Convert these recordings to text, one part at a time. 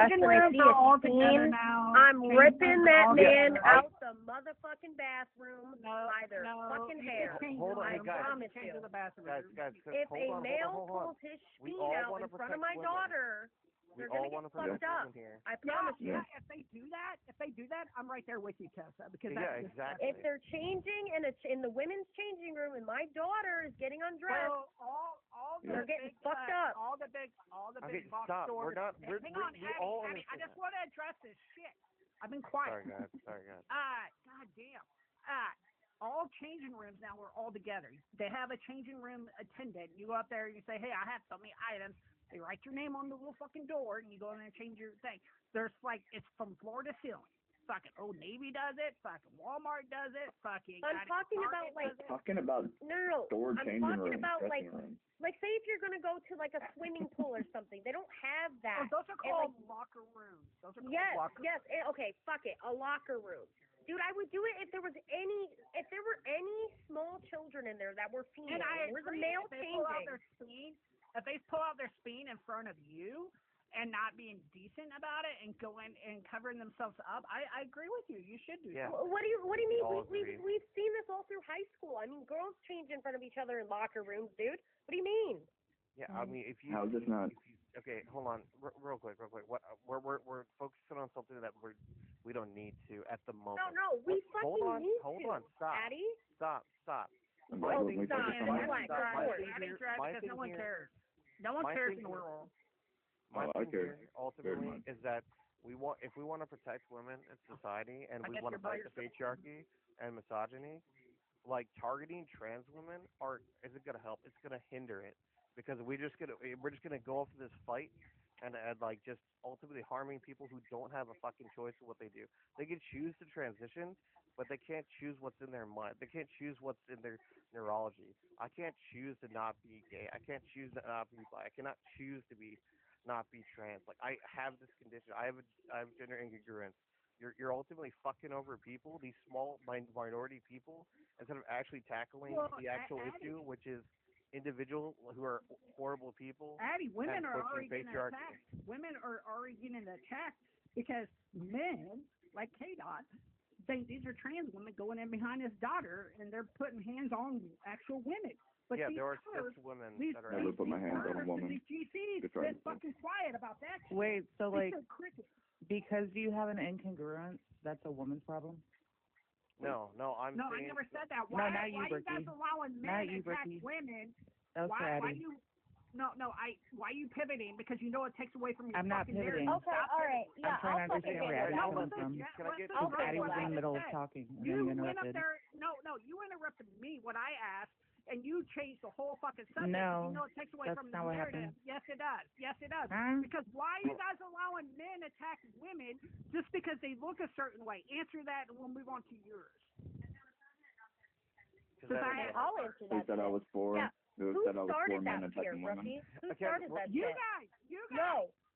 changing room, They're all together scene, now. I'm ripping that man together. out the motherfucking bathroom by their No, fucking you hair. can't change Hold the on, hey, room. guys. promise Change you. the bathroom. Guys, If hold a on, male hold on. pulls his We spleen all out wanna in front of protect my women. daughter, We they're all gonna want get to protect fucked up. women here. I promise you. Yeah, if they do that, I'm right there with you, Tessa. Because Yeah, that's exactly. If they're changing in the women's changing room and my daughter is getting undressed, So all the they're getting big, fucked up. all the big Okay, box stop. stores. We're not. We're, Hang we on, we Abby, all Abby, I understand. just want to address this shit. I've been quiet. Sorry, guys. God damn. All changing rooms now are all together. They have a changing room attendant. You go up there and you say, hey, I have so many items. They write your name on the little fucking door, and you go in there and change your thing. There's like, it's from floor to ceiling. Fucking Old Navy does it. Fucking Walmart does it. Fucking. I'm talking about like Talking about no. store I'm changing talking room, about dressing room. like say if you're gonna go to like a swimming pool or something, they don't have that. Those are called locker rooms. Those are called locker Yes. Okay, fuck it, a locker room. Dude, I would do it if there were any small children in there that were female. And I There was a agree. male If they pull out changing. their spleen, if they pull out their spleen in front of you and not being decent about it and going and covering themselves up, I agree with you. You should do Yeah. that. What do you mean? all We've seen this all through high school. I mean, girls change in front of each other in locker rooms, dude. What do you mean? Yeah, I mean, if you. How is this not? Okay, hold on, real quick. What we're focusing on something that we don't need to at the moment. No, we Hold fucking on, need hold to. on, stop. Addie? Stop. Why wouldn't we stop. focus on Yeah, that? what? My Sure. thing here, Because no one cares. No one my cares thing in the here- world. My Oh, I thing care here ultimately much. is that if we want to protect women in society and I we guess want to you're by fight the patriarchy and misogyny, like targeting trans women isn't gonna help. It's gonna hinder it because we're just gonna go off this fight and like just ultimately harming people who don't have a fucking choice of what they do. They can choose to transition, but they can't choose what's in their mind. They can't choose what's in their neurology. I can't choose to not be gay. I can't choose to not be bi. I cannot choose to be not be trans. Like I have this condition. I have gender incongruence. You're ultimately fucking over people, these small minority people, instead of actually tackling the actual issue, which is individuals who are horrible people. Addie, women and are pushing already getting patriarchy. attacked. Women are already getting attacked because men, like K-Dot, think these are trans women going in behind his daughter and they're putting hands on actual women. But Yeah, these there are pervs, cis women these, that are. Never put my hands on a pervs, woman. These GCs, Good try. been fucking quiet about that shit. Wait, so They like said crickets. because you have an incongruence, that's a woman's problem? No, I'm No, I saying. never said that. No, Why, not you, why you guys Berkey. allowing Not men you, to attack Berkey. women? That was Why Patty. you? No, why you pivoting? Because you know it takes away from your I'm not fucking pivoting. narrative. Okay, Stop all right. pivoting. Yeah, I'm trying to I'll fucking understand where get Addie's it. coming from. Can I get? Because Okay, Addie was in the middle of Hey, talking and You then you went up interrupted. there. No, you interrupted me when I asked, and you changed the whole fucking subject. No, you know it takes away that's from not the what narrative. happened. Yes, it does. Yes, it does. Huh? Because why are you guys allowing men attack women just because they look a certain way? Answer that, and we'll move on to yours. I'll answer Who that. said I shit. was for? Yeah. Who Who said I was for started men that fear, attacking women? Rookie? Who Okay, started that You shit? guys.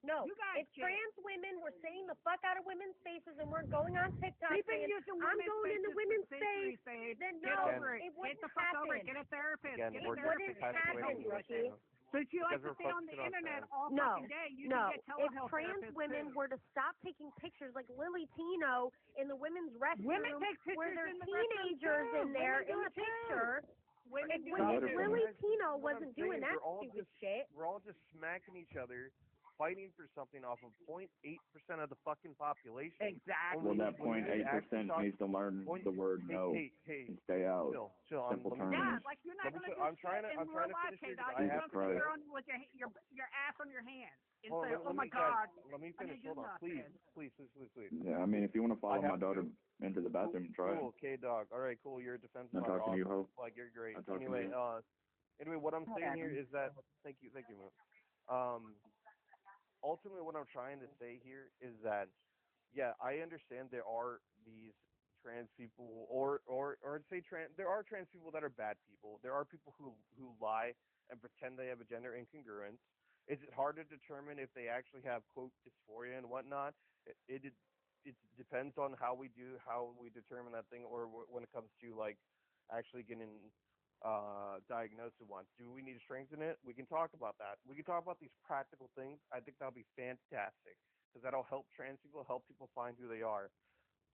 No. You guys If did. trans women were saying the fuck out of women's faces and we're going on TikTok They've been saying, using I'm women's going into faces women's for centuries, face, babe. then Get no, over it. it Get wouldn't the fuck over it. happen. Get a therapist. Again, Get a we're therapist. perpetuating Rookie. this. Since you like Because to we're stay on the focusing on internet trans. all No, fucking day, you no. can get If telehealth trans therapists women too. were to stop taking pictures like Lily Tino in the women's restroom, Women take pictures where there's in the restroom, teenagers too. in there Women in do the it, too. picture, Women do Let if her Lily finish. Tino What wasn't I'm doing saying, that we're all stupid just- shit, We're all just smacking each other, fighting for something off of 0.8% of the fucking population. Exactly. Well, that When we 0.8% actually needs to learn Point- the word no Hey, and stay out. chill. Simple Let me terms. Yeah, finish. like you're not Let me gonna fi- do I'm trying shit to- in I'm real trying to life, finish here, K-Dot. because I You're have gonna sit pride. there on with your ass on your hands and Hold on, say, let "Oh me- my guys, God." let me finish. do Hold on, nothing. please. Yeah, I mean, if you want to follow I my have daughter to. into the bathroom, try it. Cool, K-Dog. All right, cool. You're a defense I'm not dog. talking to you, Awesome. Hope. Like, you're great. I'm talking to Anyway, you. what I'm saying here Adam. is that thank you, Mo. Ultimately, what I'm trying to say here is that, yeah, I understand there are these trans people, or say there are trans people that are bad people. There are people who lie and pretend they have a gender incongruence. Is it hard to determine if they actually have quote dysphoria and whatnot? It depends on how we determine that thing, or when it comes to like actually getting diagnosed with one. Do we need to strengthen it? We can talk about that. We can talk about these practical things. I think that'll be fantastic. because that'll help trans people, help people find who they are.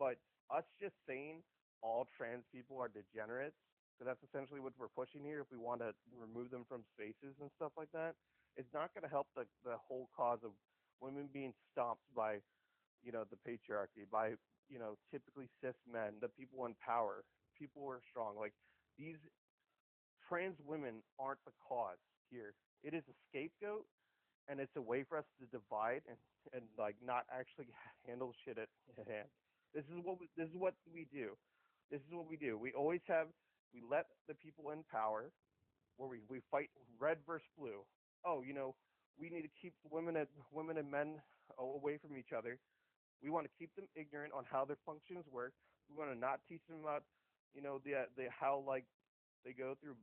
But us just saying all trans people are degenerates, because that's essentially what we're pushing here. If we want to remove them from spaces and stuff like that, it's not going to help the whole cause of women being stomped by, the patriarchy, by, typically cis men, the people in power, people who are strong. Like these trans women aren't the cause here. It is a scapegoat, and it's a way for us to divide and like not actually handle shit at hand. This is what we do. This is what we do. We always have we let the people in power where we fight red versus blue. Oh, we need to keep women and men away from each other. We want to keep them ignorant on how their functions work. We want to not teach them about, the how like they go through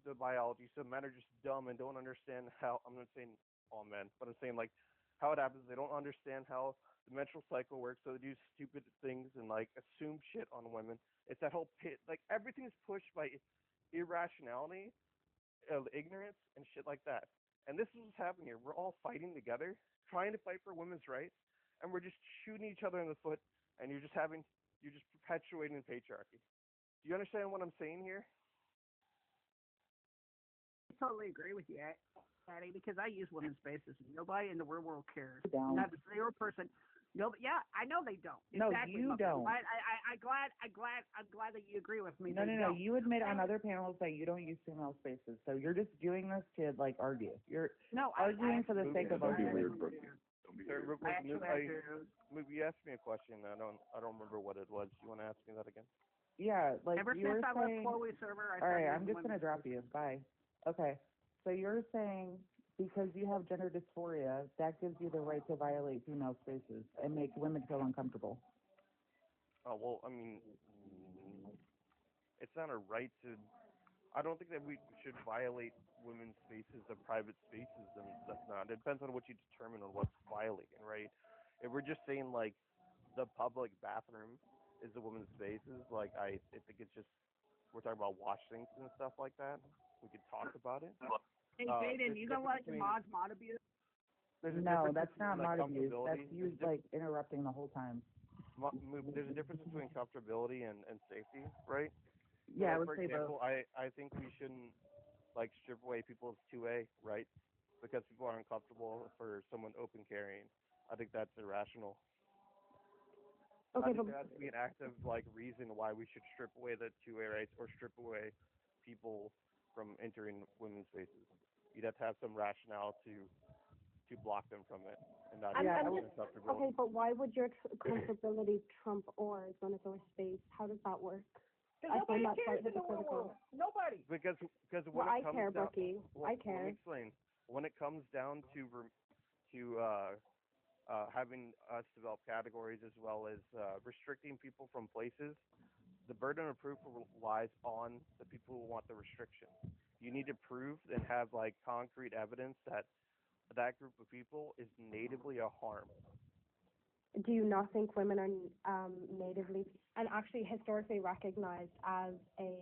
the biology. So men are just dumb and don't understand how. I'm not saying all men, but I'm saying like how it happens. They don't understand how the menstrual cycle works, so they do stupid things and like assume shit on women. It's that whole pit. Like everything's pushed by irrationality, ignorance, and shit like that. And this is what's happening here. We're all fighting together, trying to fight for women's rights, and we're just shooting each other in the foot. And you're just perpetuating patriarchy. Do you understand what I'm saying here? I totally agree with you, Patty, because I use women's spaces. And nobody in the real world cares. Don't. Not a zero person. No, yeah, I know they don't. No, Exactly, you don't. I'm glad that you agree with me. No, They no, no. don't. You admit on other panels that you don't use female spaces, so you're just doing this to like argue. You're No, arguing for the sake of Don't be arguing. weird, Brookie. Don't be Sorry, weird. real quick, you asked me a question. I don't remember what it was. You want to ask me that again? Yeah, like Ever you since were I left saying. Chloe's server, I All right, started I'm using just gonna women's drop you. Bye. Okay. So you're saying because you have gender dysphoria, that gives you the right to violate female spaces and make women feel uncomfortable. Oh well, I mean, it's not a right to. I don't think that we should violate women's spaces or private spaces, and that's not. It depends on what you determine on what's violating, right? If we're just saying like the public bathroom is a woman's spaces, like I think it's just we're talking about wash sinks and stuff like that. We could talk about it. Hey, There's Jaden, a you gonna let difference your between- mod abuse? There's a No, difference that's between, not like, mod abuse. comfortability. That's you like interrupting the whole time. There's a difference between comfortability and safety, right? Yeah, I Like, would for say example, both. I think we shouldn't like strip away people's 2A rights because people are uncomfortable for someone open carrying. I think that's irrational. I Okay, think but there has to be an active like reason why we should strip away the 2A rights or strip away people from entering women's spaces. You'd have to have some rationale to block them from it and not I'm have just uncomfortable. okay, but why would your comfortability trump ours when it's our space? How does that work? Because I nobody find that cares quite in the real hypocritical. world. Nobody. Because Well, when I it comes care, down, Brookie. well, I Let care. me explain. When it comes down to having us develop categories as well as restricting people from places, the burden of proof lies on the people who want the restriction. You need to prove and have like concrete evidence that that group of people is natively a harm. Do you not think women are natively and actually historically recognized as a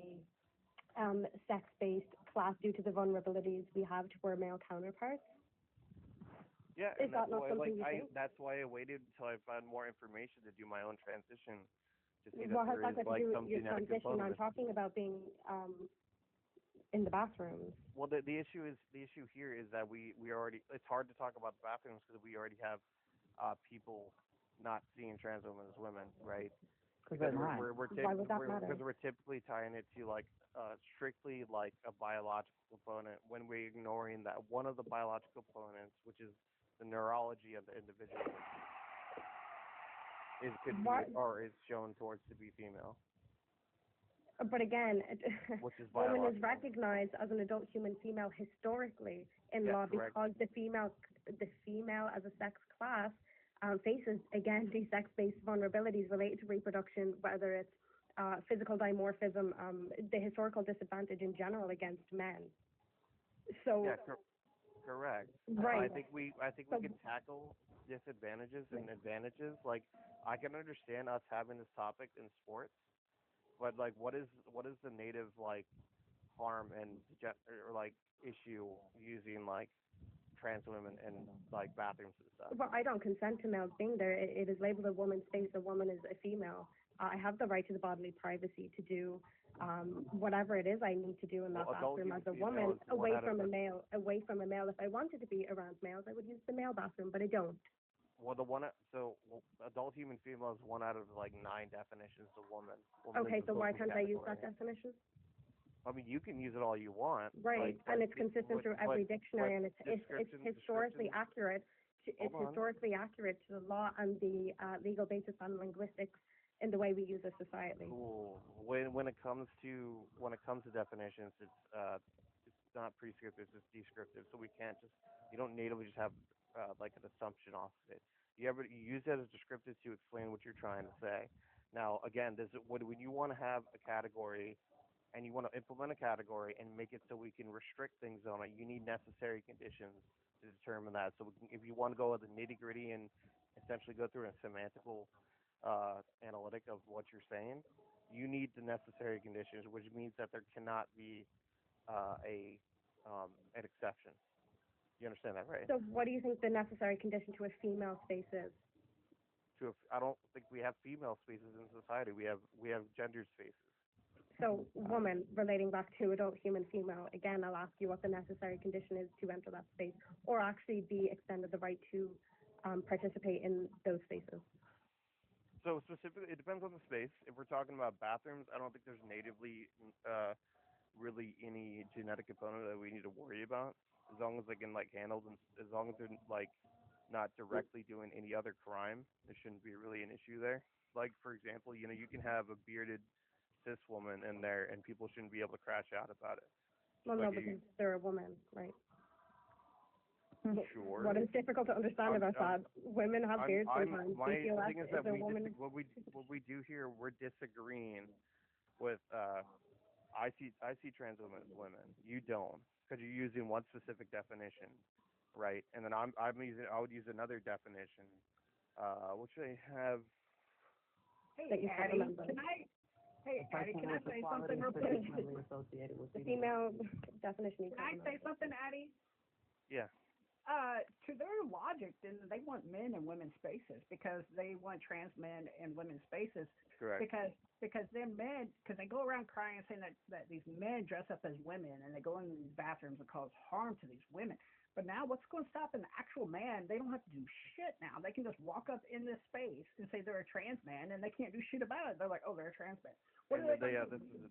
sex-based class due to the vulnerabilities we have to our male counterparts? Yeah, Is and that that's not why something you think? that's why I waited until I found more information to do my own transition to see What that has there that is got to like do with some your genetic transition? I'm component. talking about being in the bathrooms. Well, the issue here is that we already it's hard to talk about the bathrooms because we already have people not seeing trans women as women, right? Because they're not. Why would that matter? Because we're typically tying it to like strictly like a biological component when we're ignoring that one of the biological components, which is the neurology of the individual, could be or is shown towards to be female, But again, which is woman is biological. recognized as an adult human female historically in Yeah, law correct. because the female as a sex class faces again these sex-based vulnerabilities related to reproduction, whether it's physical dimorphism, the historical disadvantage in general against men. So Yeah, correct. right. I think we can tackle disadvantages and advantages. Like I can understand us having this topic in sports, but like what is the native like harm and or like issue using like trans women in like bathrooms and stuff. Well, I don't consent to males being there. It is labeled a woman's space. A woman is a female. I have the right to the bodily privacy to do whatever it is I need to do in that Well, adult bathroom as a human female woman, is the one away out of from a the- male. Away from a male. If I wanted to be around males, I would use the male bathroom, but I don't. Well, adult human female is one out of like 9 definitions of woman. Woman Okay, is a so why social can't I use that category. definition? I mean, you can use it all you want. Right, like, and but it's consistent but- through every but- dictionary, but and it's descriptions- historically descriptions- accurate. It's Hold on. historically accurate to the law and the legal basis on linguistics in the way we use it societally. Cool. When it comes to definitions, it's not prescriptive, it's descriptive. So we can't just, you don't natively just have like an assumption off of it. You use it as descriptive to explain what you're trying to say. Now, again, when you want to have a category and you want to implement a category and make it so we can restrict things on it, you need necessary conditions to determine that. So if you want to go with the nitty gritty and essentially go through a semantical analytic of what you're saying, you need the necessary conditions, which means that there cannot be an exception. You understand that, right? So what do you think the necessary condition to a female space is? I don't think we have female spaces in society. We have gendered spaces. So woman, relating back to adult human female, again, I'll ask you what the necessary condition is to enter that space, or actually be extended the right to participate in those spaces. So specifically, it depends on the space. If we're talking about bathrooms, I don't think there's natively really any genetic component that we need to worry about. As long as they can like handle them, as long as they're like not directly doing any other crime, there shouldn't be really an issue there. Like for example, you can have a bearded cis woman in there, and people shouldn't be able to crash out about it. Well, no, Like, because they're a woman, right? Sure. What is difficult to understand about that? Women have beards sometimes. My They feel thing is that a woman. what we do here, we're disagreeing with. I see trans women as women. You don't, because you're using one specific definition, right? And then I would use another definition, which I have. That you can't remember. Hey, Addie, can I say something real quick? The female definition. Can I say something, Addie? Yeah. To their logic, then they want men in women's spaces because they want trans men in women's spaces. Correct. Because they're men, because they go around crying and saying that these men dress up as women and they go into these bathrooms and cause harm to these women. But now what's going to stop an actual man? They don't have to do shit now. They can just walk up in this space and say they're a trans man, and they can't do shit about it. They're like, oh, they're a trans man. What are they going to do?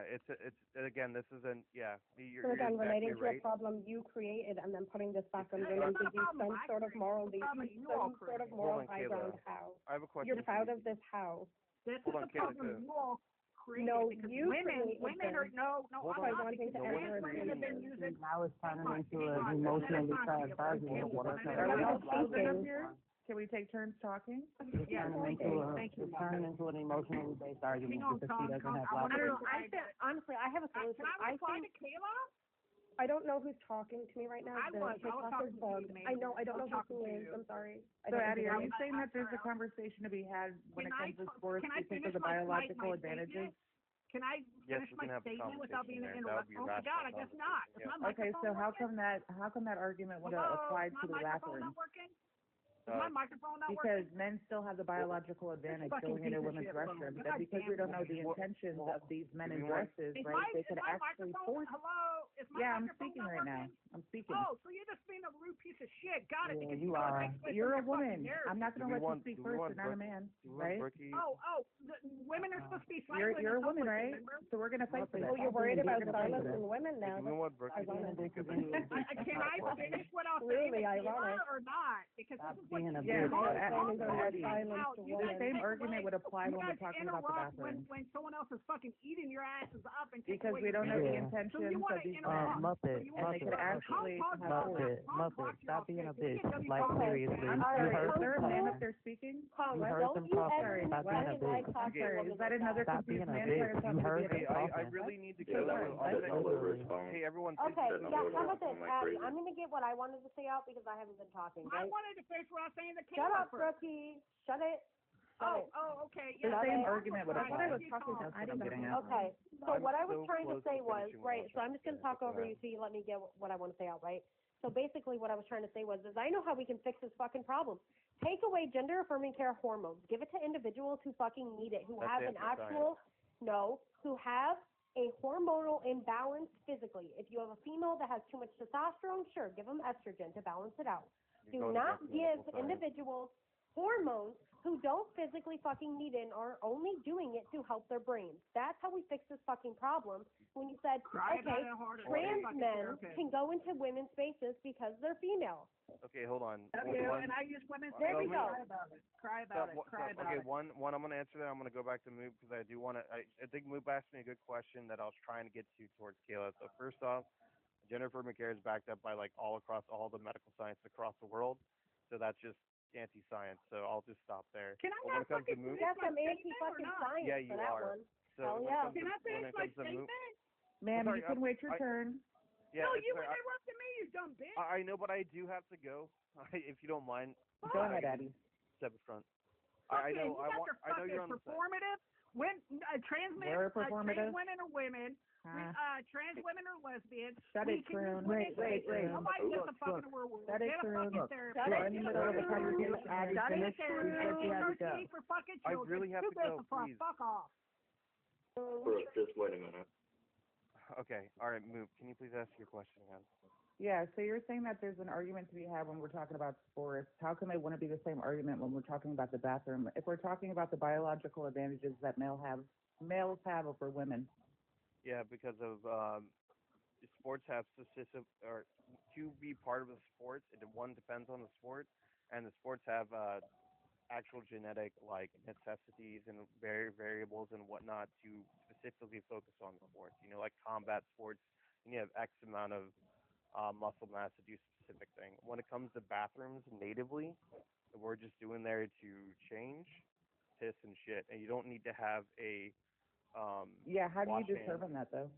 It's again, this isn't, So again, relating to a problem you created and then putting this back on women gives you some sort of moral high ground. How? I have a question. You're proud of this how? This Hold is on, the problem you all created. No, because you women created are this. Hold I'm on. not, Wanting to because enter trans women have been using. Now it's turning into Hang on, an emotionally charged argument. Are we all speaking up here? Can we take turns talking? It's Yeah, turning okay, into thank you. it's turning into an emotionally based argument Hang on, because he doesn't Tom, have I wanna- logic. I think, honestly, I have a Can solution. I reply to Kayla? I don't know who's talking to me right now. I was TikTok talking is to you, bugged. man. I know. I don't I was know talking who to is. you. I'm sorry. I So don't Addie, are know. you saying that there's a conversation to be had when it Can I comes to talk- sports can I because finish of the my biological statement? advantages? Can I Yes, finish we my can have a statement without being conversation there. That would interrupted? be Oh my God, I rational guess not. Is conversation, my Okay, microphone so working? how come that argument would have Hello? applied Is to my the microphone bathroom? not working? Is my microphone not Because working? men still have the biological advantage fucking going into piece of women's shit phone. restrooms, God and because we don't know the damn it. intentions Well, of these men if in you want- dresses, Is right, they is could my actually microphone, force. hello? Is my Yeah, I'm microphone speaking not right now. working? I'm speaking. Oh, so you're just being a rude piece of shit. Got it. Yeah, Because you know are. it takes place You're from a your fucking woman. narrative. I'm not Do gonna we let you want- speak do we first. want You're not a Brooke- man, Do we right? want Brookie? The women are supposed to be You're silent. a and woman, helpless, right? remember? So we're gonna fight for Oh, that. you're worried about We're gonna fight for silencing women now. Do we want Brookie? ironic. Because Can I finish what I was Really saying, ironic. or not? Because Stop this is what being a you Yeah, bitch. so all Addie, talk so about. Addie, How the you the guys same take argument away- would apply you when we're guys talking about the interrupt bathroom. when someone else is fucking eating your asses up and take Because away we your don't know the Yeah. So intentions you want of to these interrupt. men. Muppet, So you And want they to could actually have Muppet, Muppet, stop being a bitch. Tom Like, talks. seriously. I'm You sorry, heard Is there a them man talking. up there speaking? You heard them talking. Stop being a bitch. I'm sorry, is that another Stop being confused a man bitch. trying to talk You to heard the them other? I talking. really need to Yeah, go. that to- was I'll sitting all over his phone. Hey, everyone. Okay, Sitting yeah, all over how about his phone this, like Abby? crazy. I'm gonna get what I wanted to say out because I haven't been talking, I right? wanted to finish what I was saying to Shut Kayla up, first. Brookie. Shut it. Okay. The Yeah, same okay. argument would I apply. thought I was That's talking what I'm getting at. Okay, so I'm what I was so trying to close say to was, finishing what I right, was so I'm just gonna trying to talk say. over you so you let me get what I want to say out, right? So basically what I was trying to say was, is I know how we can fix this fucking problem. Take away gender affirming care hormones. Give it to individuals who fucking need it, who That's have an actual, who have a hormonal imbalance physically. If you have a female that has too much testosterone, sure, give them estrogen to balance it out. You're Do going not against give medical science. individuals hormones who don't physically fucking need it and are only doing it to help their brains. That's how we fix this fucking problem. When you said, Cry about okay, it harder. trans Fucking men therapist. can go into women's spaces because they're female. Okay, hold on. And I use women's There we go. Cry about it. Cry about okay, it. one, I'm going to answer that. I'm going to go back to Moop because I do want to. I think Moop asked me a good question that I was trying to get to towards Kayla. So first off, gender affirming care is backed up by like all across all the medical science across the world. So that's just anti-science. So I'll just stop there. Can I But when not it comes to fucking Moop, Yes, I'm statement or anti-fucking not? science Yeah, for you that are. one. so Hell when it yeah. comes Can to, I when finish it my comes to Moop, statement? Ma'am, sorry, you can wait your turn. yeah, No, it's you fair. interrupted me, you dumb bitch. I know, but I do have to go. If you don't mind, Go I ahead, can Abby. step in front. I know. You got your I know you're on the side. performative. When trans men, We're trans performative. women are women. Huh? Trans women are lesbians. Shut we it, can use Kroon. women's Wait, spaces. Kroon. Nobody gets a Look, fucking look. word. Shut it, Get a Kroon. fucking Look, therapist. we're in the middle of a conversation. Abby, Shut finish it, what you have to go. for fucking I children. really have Too to good go, for fuck. please. Fuck off. Brooke, just wait a minute. Okay. All right, Moop. Can you please ask your question again? Yeah, so you're saying that there's an argument to be had when we're talking about sports. How come it wouldn't be the same argument when we're talking about the bathroom? If we're talking about the biological advantages that males have over women. Yeah, because of sports have specific, or to be part of the sports, one depends on the sport, and the sports have actual genetic like necessities and variables and whatnot to specifically focus on sports. You know, like combat sports, and you have X amount of muscle mass to do specific thing. When it comes to bathrooms natively, we're just doing there to change, piss and shit, and you don't need to have a Yeah, how do you wash hand. determine that though?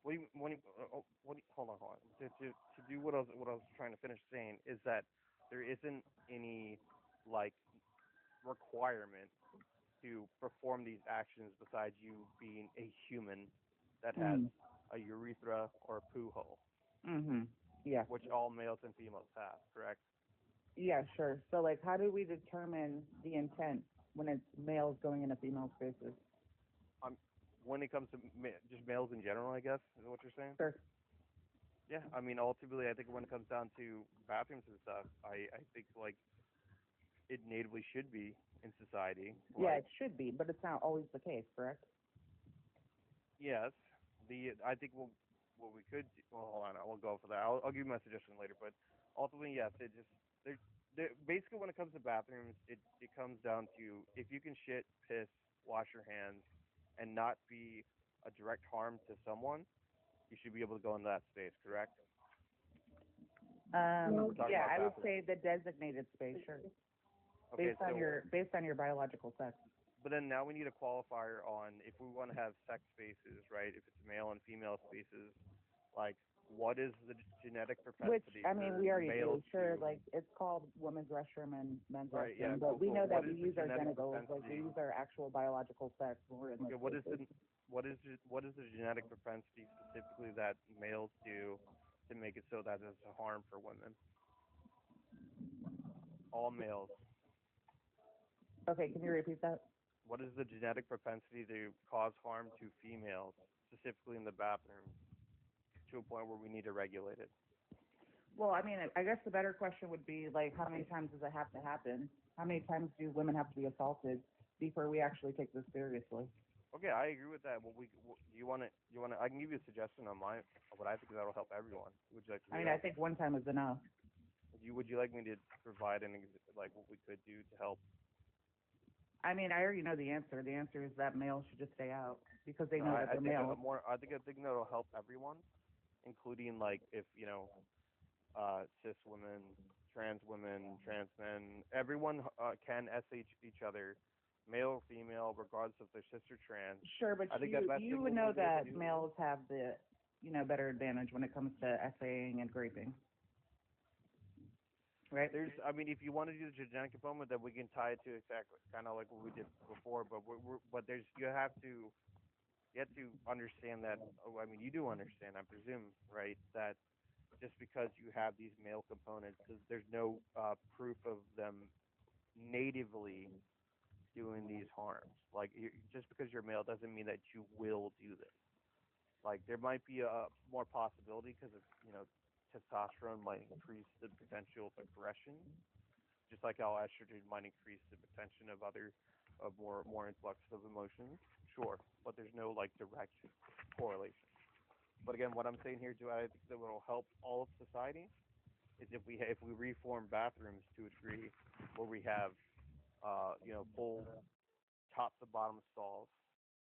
Hold on. To do what I was trying to finish saying is that there isn't any like requirement to perform these actions besides you being a human that has a urethra or a poo hole, Yeah. which all males and females have, correct? Yeah, sure. So like, how do we determine the intent when it's males going into female spaces? When it comes to just males in general, I guess, is what you're saying? Sure. Yeah, I mean, ultimately, I think when it comes down to bathrooms and stuff, I think, like, it natively should be in society. Yeah, Like, it should be, but it's not always the case, correct? yes, I think what we could do, well, hold on, I'll go for that. I'll give you my suggestion later, but ultimately, yes, basically when it comes to bathrooms, it comes down to if you can shit, piss, wash your hands, and not be a direct harm to someone, you should be able to go into that space, correct? Talking Yeah, about I would bathrooms. say the designated space, sure. Okay, Based on your biological sex. but then now we need a qualifier on if we want to have sex spaces, right? If it's male and female spaces, like what is the genetic Which, propensity? I mean, for we already males do, sure, to- like, it's called women's restroom and men's Right, yeah, restroom, but we cool. know that What we is the use our genetic genitals, like, we propensity? use our actual biological sex when we're in Okay, those what is spaces. the genetic propensity specifically that males do to make it so that it's a harm for women? All males. Okay, can you repeat that? What is the genetic propensity to cause harm to females, specifically in the bathroom, to a point where we need to regulate it? Well, I mean, I guess the better question would be, like, how many times does it have to happen? How many times do women have to be assaulted before we actually take this seriously? Okay, I agree with that. You want to? I can give you a suggestion on what I think that'll help everyone. Would you like to? I mean, I think one time is enough. Would you like me to provide like what we could do to help? I mean, I already know the answer. The answer is that males should just stay out because they know No, that I they're think males. I think that'll help everyone, including like if cis women, trans men, everyone can sh each other, male or female, regardless if they're cis or trans. Sure, but I think that best you thing would we'll know be able that to do- males have the, better advantage when it comes to essaying and graping. Right? I mean, if you want to do the genetic component, then we can tie it to exactly kind of like what we did before. But you have to understand that. Oh, I mean, you do understand, I presume, right? That just because you have these male components, because there's no proof of them natively doing these harms. Like just because you're male doesn't mean that you will do this. Like there might be a more possibility because of testosterone might increase the potential of aggression, just like how estrogen might increase the potential of other of more influx of emotions. Sure, but there's no like direct correlation. But again, what I'm saying here, too, I think that what will help all of society is if we reform bathrooms to a degree where we have full top to bottom stalls.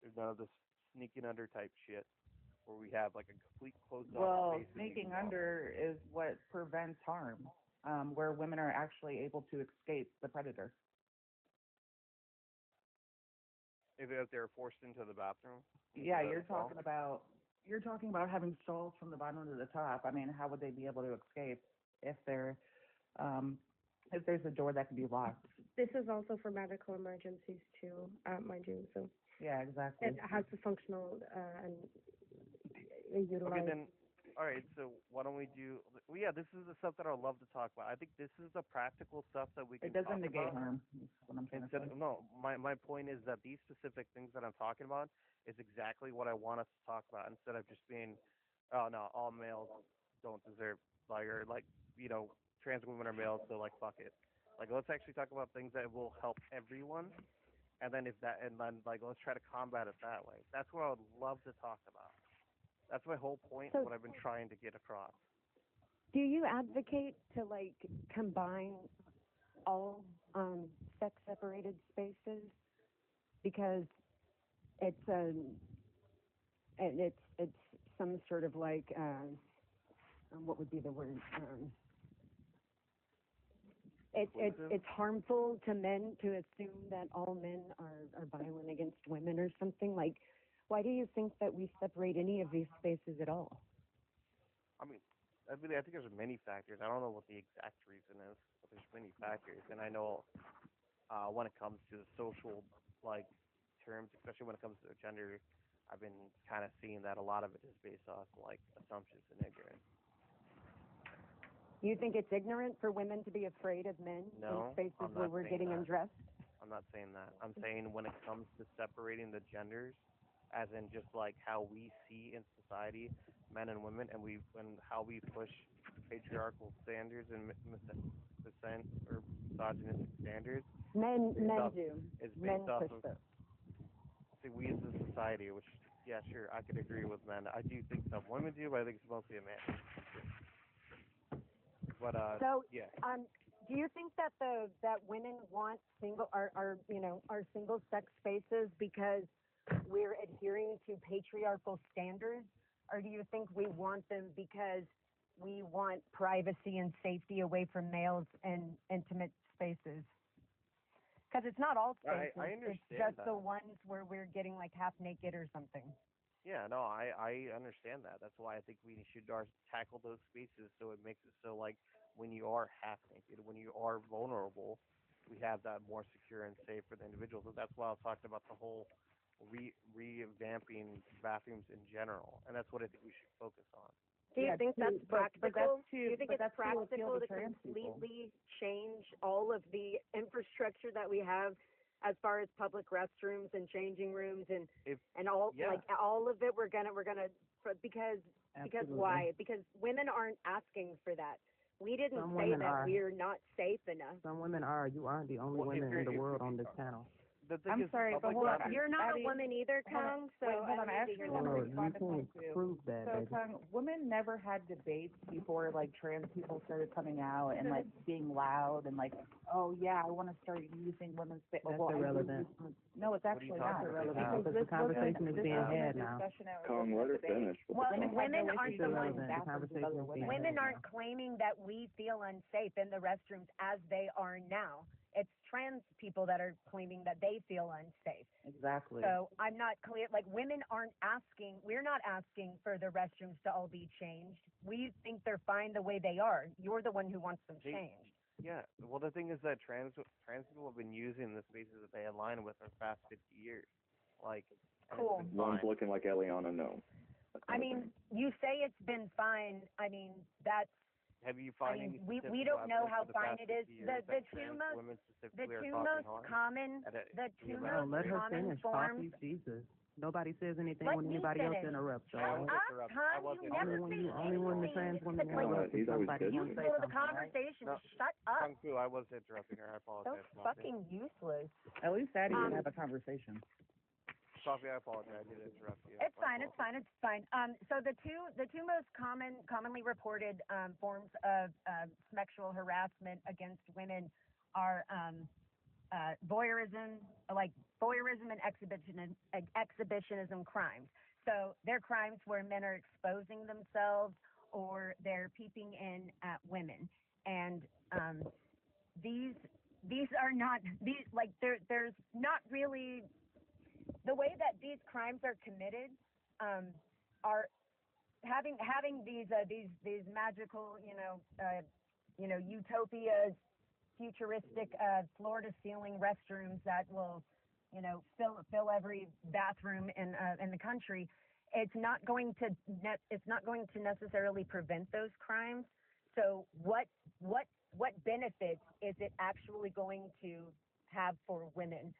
There's none of this sneaking under type shit where we have like a complete closed off Well, space. sneaking under is what prevents harm, where women are actually able to escape the predator. If they're forced into the bathroom. Yeah, you're talking about having stalls from the bottom to the top. I mean, how would they be able to escape if if there's a door that can be locked? This is also for medical emergencies too, mind you. So Yeah, exactly. it has the functional and utilized. Okay, then. All right, so why don't we do? Well, yeah, this is the stuff that I love to talk about. I think this is the practical stuff that we can It doesn't talk negate about. harm. Is what I'm trying to say. No, my point is that these specific things that I'm talking about is exactly what I want us to talk about instead of just being, oh no, all males don't deserve trans women are males, so like fuck it. Like let's actually talk about things that will help everyone, and then let's try to combat it that way. That's what I would love to talk about. That's my whole point. So- What I've been trying to get across. Do you advocate to like combine all sex separated spaces because it's it's some sort of like what would be the word it's harmful to men to assume that all men are violent against women or something? Like, why do you think that we separate any of these spaces at all? I think there's many factors. I don't know what the exact reason is, but there's many factors. And I know when it comes to the social terms, especially when it comes to gender, I've been kind of seeing that a lot of it is based off assumptions and ignorance. You think it's ignorant for women to be afraid of men No, in spaces I'm where not we're saying getting that. undressed? I'm not saying that. I'm saying when it comes to separating the genders, as in just like how we see in society men and women, and how we push patriarchal standards and misogynistic standards. Men do. It's Men based off push of those. we as a society, which yeah, sure, I could agree with men. I do think some women do, but I think it's mostly a man. But So, yeah. do you think that that women want our single sex spaces because we're adhering to patriarchal standards, or do you think we want them because we want privacy and safety away from males and intimate spaces? Because it's not all spaces. I understand it's just that. the ones where we're getting like half naked or something. Yeah, no, I understand that. That's why I think we should tackle those spaces so it makes it so like when you are half naked, when you are vulnerable, we have that more secure and safe for the individual. So that's why I was talking about the whole revamping bathrooms in general, and that's what I think we should focus on. Do you think that's practical? Do you think it's practical to completely change all of the infrastructure that we have as far as public restrooms and changing rooms and all all of it? We're gonna because why? Because women aren't asking for that. We didn't say that we're not safe enough. Some women are. You aren't the only women in the world on this panel. I'm sorry, but hold on. You're not Abby, a woman either, Kung. So hold on. I actually want to Well, respond to you Kung can't too. prove that, So, baby. Kung, women never had debates before like trans people started coming out and like being loud and like, oh yeah, I want to start using women's space. That's irrelevant. No, it's actually not talking about? because Because this the conversation is being had now. Kung, let her finish. Well, women aren't the ones. irrelevant. The conversation is being Women had aren't claiming that we feel unsafe in the restrooms as they are now. It's trans people that are claiming that they feel unsafe. Exactly. So I'm not clear. Like, women aren't asking. We're not asking for the restrooms to all be changed. We think they're fine the way they are. You're the one who wants them changed. Yeah. Well, the thing is that trans people have been using the spaces that they align with for the past 50 years. Like, and Cool. it's been One's fine. looking like Eliana, no. I mean, you say it's been fine. I mean, that's. Have you found any we statistical don't know evidence how for the fine past it is. 50 years The that two trans most women the specifically are two causing most harm? common At a the two human No, most let her common finish. forms. Coffee, Jesus. Nobody says anything Let when me anybody else finish. interrupts. Shut All right? up, Tom. You never Only say when the trans women anything. interrupt. He's always somebody busy. wants to say Useful to the something, right? conversation. No. Shut up. Kung Fu, I was interrupting her. I So apologize. Coffee. fucking useless. At least Addie can have a conversation. Coffee, I apologize. I did interrupt you. It's fine. It's fine. It's fine. So the two most commonly reported forms of sexual harassment against women are voyeurism and exhibitionism crimes. So they're crimes where men are exposing themselves or they're peeping in at women, and these are not there's not really. The way that these crimes are committed are having these magical, utopias, futuristic floor to ceiling restrooms that will, fill every bathroom in the country. It's not going to necessarily prevent those crimes. So what benefits is it actually going to have for women?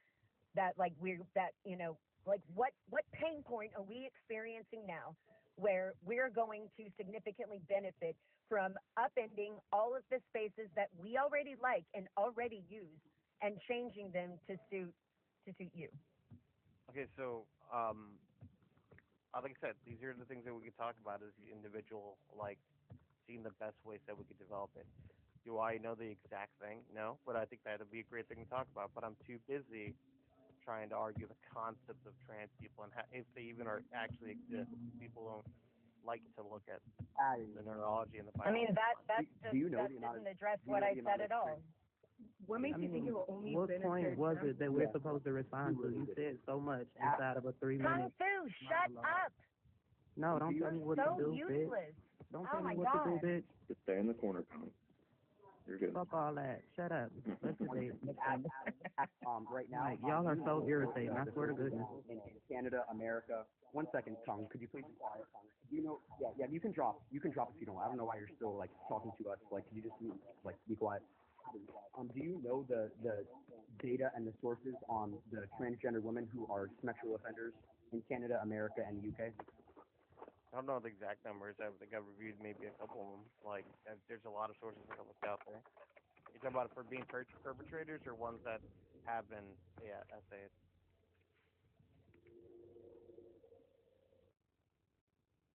What pain point are we experiencing now where we're going to significantly benefit from upending all of the spaces that we already like and already use and changing them to suit you? Okay, so like I said, these are the things that we could talk about as the individual, like seeing the best ways that we could develop it. Do I know the exact thing? No, but I think that'd be a great thing to talk about. But I'm too busy trying to argue the concept of trans people and if they even are actually exist. People don't like to look at the neurology and the biology. I mean, that doesn't address what I said at all. What makes you think it will only what benefit point was them? it that we're supposed to respond to? You said so much inside of a 3 minute. Kung Fu, shut up. No, don't tell me what to So do, bitch. useless. Don't Oh tell my me what to do, God. bitch. Just stay in the corner, Tom. You're good. Fuck all that. Shut up. Let's debate. Right now, Like, y'all are so irritating. I swear to goodness. in Canada, America. 1 second, Tom. Could you please be quiet, Tom? You know, yeah. You can drop if you don't. I don't know why you're still like talking to us. Like, could you just be quiet? Do you know the data and the sources on the transgender women who are sexual offenders in Canada, America, and the UK? I don't know the exact numbers. I think I've reviewed maybe a couple of them. Like, there's a lot of sources that I looked out there. You're talking about it for being perpetrators or ones that have been, essayed?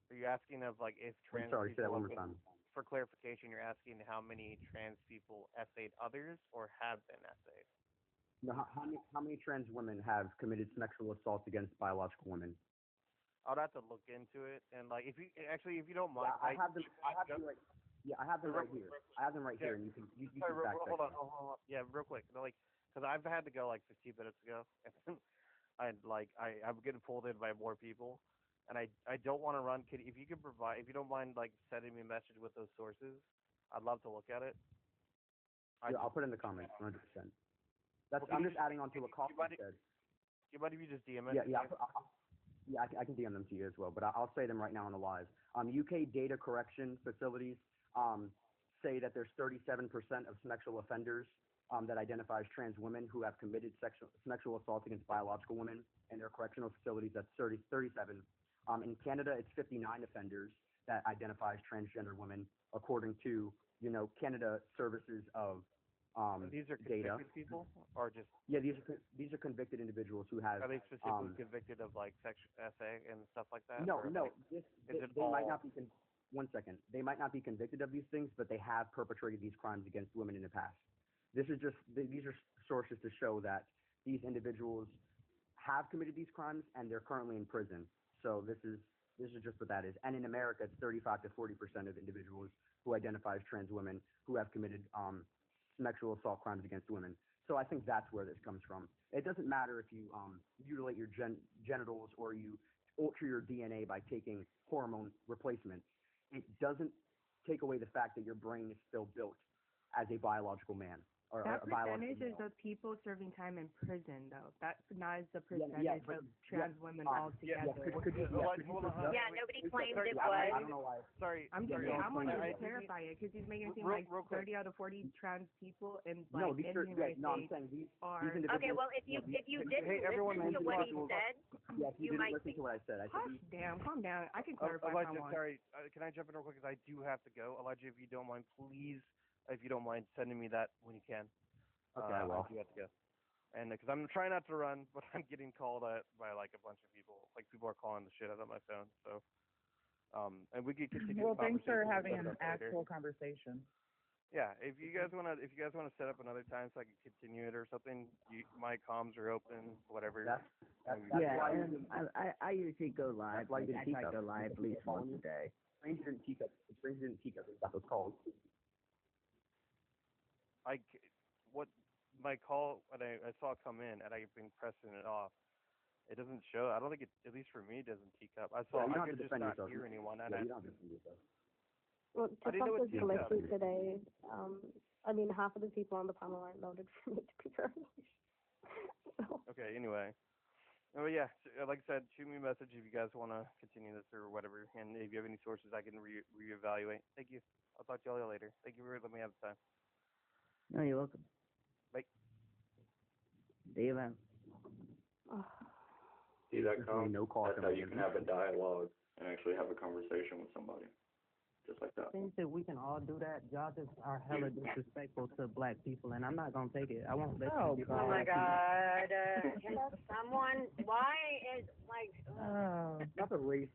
Are you asking of, like, if trans Sorry, say that people one more have been, time. for clarification, you're asking how many trans people essayed others or have been essayed? No, how many trans women have committed sexual assault against biological women? I'd have to look into it, and like if you don't mind, I have them right. Yeah, I have them right here. I have them right here, and you can Sorry, fact check. hold on. Yeah, real quick. Like, because I've had to go like 15 minutes ago, and I'm getting pulled in by more people, and I don't want to run. If you don't mind like sending me a message with those sources, I'd love to look at it. I'll put it in the comments, 100%. I'm just adding on to what Coffee said. Do you mind if you just DM it? Yeah, I can DM them to you as well, but I'll say them right now on the live. UK data correction facilities say that there's 37% of sexual offenders that identify as trans women who have committed sexual assault against biological women in their correctional facilities. That's 37. In Canada, it's 59 offenders that identify as transgender women, according to Canada Services of these are data. convicted people, or just these are convicted individuals who have. Are they specifically convicted of like sexual essay and stuff like that? No. They might not be. 1 second. They might not be convicted of these things, but they have perpetrated these crimes against women in the past. These are sources to show that these individuals have committed these crimes and they're currently in prison. So this is just what that is. And in America, it's 35 to 40% of individuals who identify as trans women who have committed sexual assault crimes against women. So I think that's where this comes from. It doesn't matter if you mutilate your genitals or you alter your DNA by taking hormone replacement. It doesn't take away the fact that your brain is still built as a biological man. or That a biological percentage is male. of people serving time in prison, though. That denies the Yeah, percentage but- of trans women yeah, altogether. could you Hold on, Yeah, nobody claimed it I was. don't know why. Sorry. I'm sorry, just, I want you I- to clarify it because he's making it seem Real- like real quick. 30 out of 40 trans people in No, like these in are, the yeah, United no, I'm States saying these are. individuals. Okay, well, if you didn't Hey, everyone, listen to what he individuals. said, yeah, if you you didn't might listen to what I said. I said Hush, these, damn, calm down. I can clarify if I Elijah, want. sorry. Can I jump in real quick? Because I do have to go. Elijah, if you don't mind, please, if you don't mind, sending me that when you can. Okay, I will. I do have to go. And because I'm trying not to run, but I'm getting called at by like a bunch of people. Like people are calling the shit out of my phone. So, and we could continue. Well, the thanks for conversation having later. an actual conversation. Yeah, if you guys wanna set up another time so I can continue it or something, my comms are open. Whatever. That's Yeah, why and I usually go live. That's why you I didn't try to teacup. go live at least once a day. Stranger than teacup. Stranger than teacup is what it's called. What my call when I saw it come in and I've been pressing it off. It doesn't show. I don't think it, at least for me, it doesn't peak up. I saw Yeah, you don't I have could to just defend not yourself. hear anyone. And Yeah, I, you don't have to defend yourself. Well, I didn't know TikTok it is peaked up. glitchy today. I mean, half of the people on the panel aren't loaded for me to be fair. So, Okay. Anyway. Oh yeah. Like I said, shoot me a message if you guys want to continue this or whatever. And if you have any sources, I can reevaluate. Thank you. I'll talk to y'all later. Thank you for letting me have the time. No, you're welcome. Bye. See you around. See that, Definitely Colin? no call That's how coming you in. can have a dialogue and actually have a conversation with somebody, just like that. I think that we can all do that. Y'all just are hella disrespectful to black people, and I'm not gonna take it. I won't let you get oh my God, can someone, why is, like, Oh, Not the race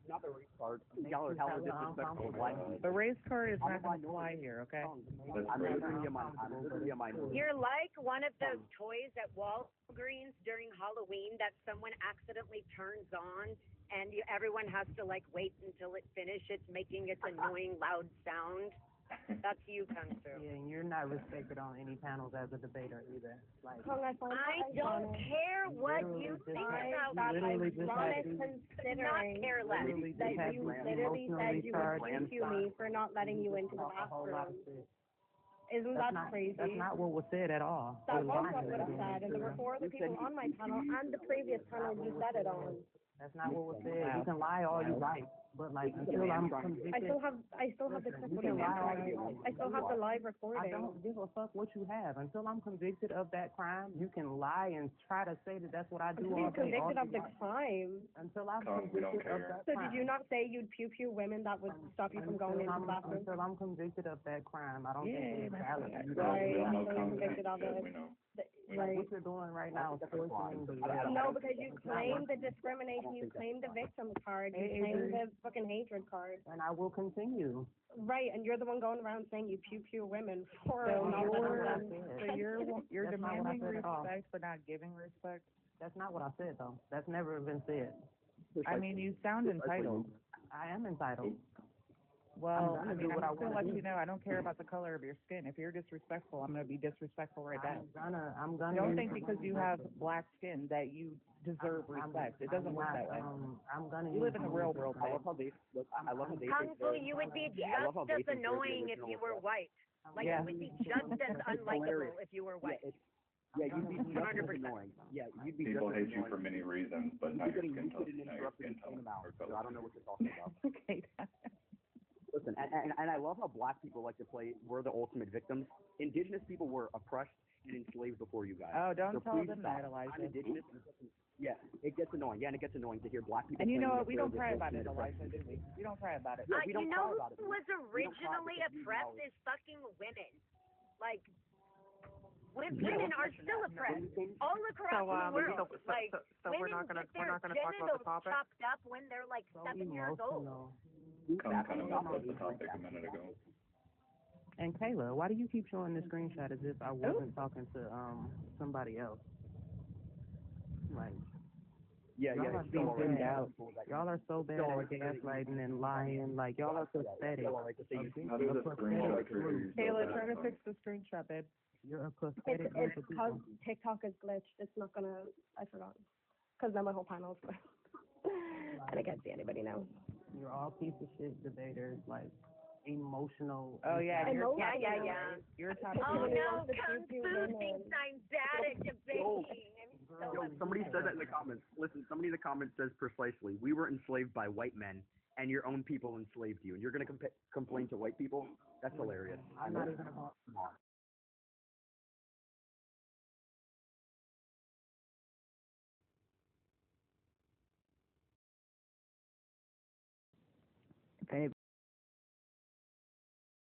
card. Y'all are hella disrespectful to black people. the race card is I'm not a going to fly here, okay? I'm literally a minority. you're like one of those toys at Walgreens during Halloween that someone accidentally turns on and everyone has to like wait until it finishes making its annoying loud sound. That's you, Kung Fu. Yeah, and you're not respected on any panels as a debater either. Like, I find I that don't ironic. care what you just think had- about you me. literally just Ironic had to- Not considering careless. literally that just had you to literally said you would emotionally PQ me for not letting you into the talk a whole lot of bathroom. shit. Isn't That's that not, crazy? that's not what was said at all. That It was lying. what would have said, and there were four other people on my panel and the previous panel you said it on. That's not what was said. You can lie all you like, but like until I'm convicted, I still have the clip you can lie all you like. I still have the live I recording. don't give a fuck what you have. Until I'm convicted of that crime, you can lie and try to say that that's what I do I'm all being day. convicted of the crime. Until I'm Tom, we don't convicted of care. that So crime. did you not say you'd pew women that would stop you from going into the bathroom? Until I'm convicted of that crime, I don't think it's valid. You Right, We all know so you're Tom convicted of said, it. we know. Right. What you're doing right now is forcing the No, because you claim the discrimination, you claim the victim card, you claim the fucking hatred card. and I will continue. Right, and you're the one going around saying you pew women for So not you're That's not what I demanding said at all. respect but not giving respect? That's not what I said though. That's never been said. I mean, you sound entitled. I am entitled. Well, I'm I gonna mean, do what I I'm just gonna wanna let do. you know, I don't care about the color of your skin. If you're disrespectful, I'm gonna be disrespectful right back. I'm gonna. Don't think because you have black skin that you deserve respect. It doesn't work that way. I'm gonna. You live in the real world, I man. love how they. I love how they. Kung Fu, you would be I love how just they as think they're the annoying if you were original white. Like, Yeah. you would be just as unlikable if you were white. Yeah, you'd be just as 100%. annoying. Yeah, you'd be People just as hate you annoying. for many reasons, but You'd not be your getting skin tone. muted and Not your interrupted skin and tone. taken out. or So color. I don't know what you're talking about. Okay. Listen, and I love how black people like to play we're the ultimate victims. Indigenous people were oppressed and enslaved before you guys. Oh, don't So tell please them stop. that, Elijah. I'm indigenous. Yeah, it gets annoying. Yeah, and it gets annoying to hear black people. And you claim know that what? We they're don't the cry about it, ultimate Elijah, oppressors. do we? We don't cry about it. Yeah, we don't You cry know about it. who was We don't cry originally because we oppressed acknowledge- is fucking women. Like, women are still oppressed all across the world. Like, women get their genitals chopped up when they're like 7 years old. Come kind of messed up the topic a minute ago. And Kayla, why do you keep showing this screenshot as if I wasn't talking to somebody else? Like, Yeah, y'all yeah. are it's being still alright. thinned out. Y'all are so bad at gaslighting and lying. Like, y'all are pathetic. That is a screenshot too. Kayla, try to fix the screenshot, babe. You're a It's pathetic group of because people. TikTok is glitched. It's not gonna. I forgot. Because then my whole panel's glitched. And I can't see anybody now. You're all piece of shit debaters. Like, emotional. Oh yeah, Emotional. you're top. Oh no, the Kung Q Fu women. thinks I'm bad at debating. I'm so Somebody said that in the comments. Listen, somebody in the comments says precisely, we were enslaved by white men, and your own people enslaved you, and you're going to complain to white people? That's hilarious. I'm not even about. Come on. If anybody